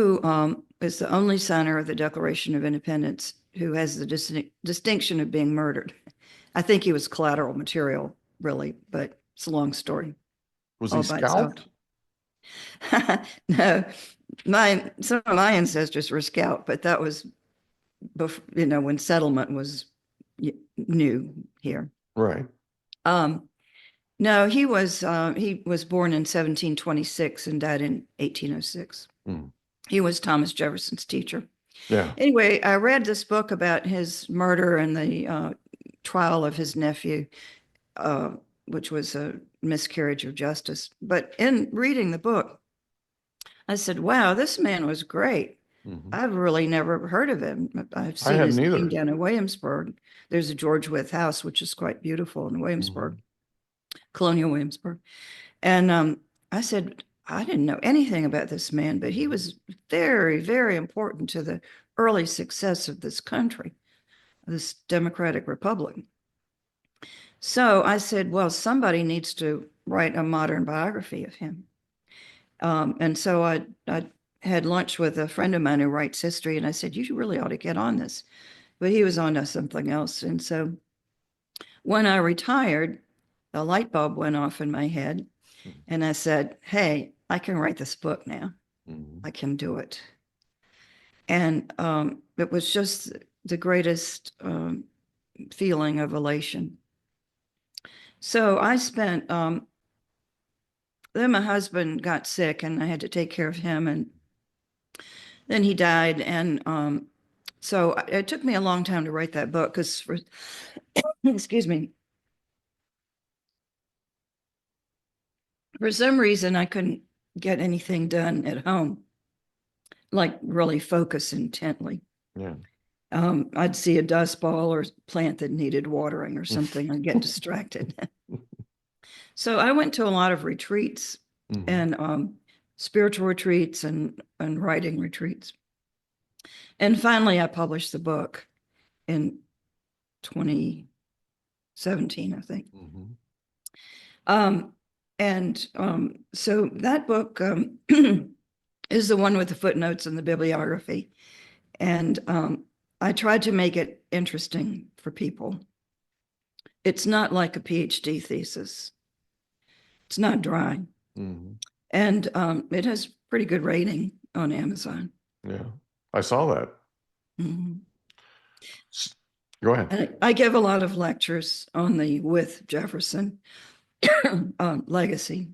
who is the only signer of the Declaration of Independence who has the distinction of being murdered. I think he was collateral material, really, but it's a long story. Was all he by itself. scalped? No, some of my ancestors were scalped, but that was before, when settlement was new here. Right. No, he was born in 1726 and died in 1806. Mm. He was Thomas Jefferson's teacher. Yeah. Anyway, I read this book about his murder and the trial of his nephew, which was a miscarriage of justice. But in reading the book, I said, wow, this man was great. Mm-hmm. I've really never heard of him. I've I seen his hadn't name either. down in Williamsburg. There's a George Wythe house, which is quite beautiful in Williamsburg, colonial Williamsburg. And I said, I didn't know anything about this man, but he was very, very important to the early success of this country, this democratic republic. So I said, well, somebody needs to write a modern biography of him. And so I had lunch with a friend of mine who writes history, and I said, you really ought to get on this. But he was on to something else. And so when I retired, a light bulb went off in my head, and I said, hey, I can write this book now. I can do it. And it was just the greatest feeling of elation. So I spent, then my husband got sick and I had to take care of him, and then he died. And so it took me a long time to write that book because, excuse me, for some reason I couldn't get anything done at home, like really focus intently. Yeah. I'd see a dust ball or plant that needed watering or something and get distracted. So I went to a lot of retreats and spiritual retreats and writing retreats. And finally, I published the book in 2017, I think. So that book is the one with the footnotes and the bibliography. And I tried to make it interesting for people. It's not like a PhD thesis. It's not dry. And it has pretty good rating on Amazon. Yeah, I saw that. Go ahead. And I give a lot of lectures on the Wythe Jefferson legacy.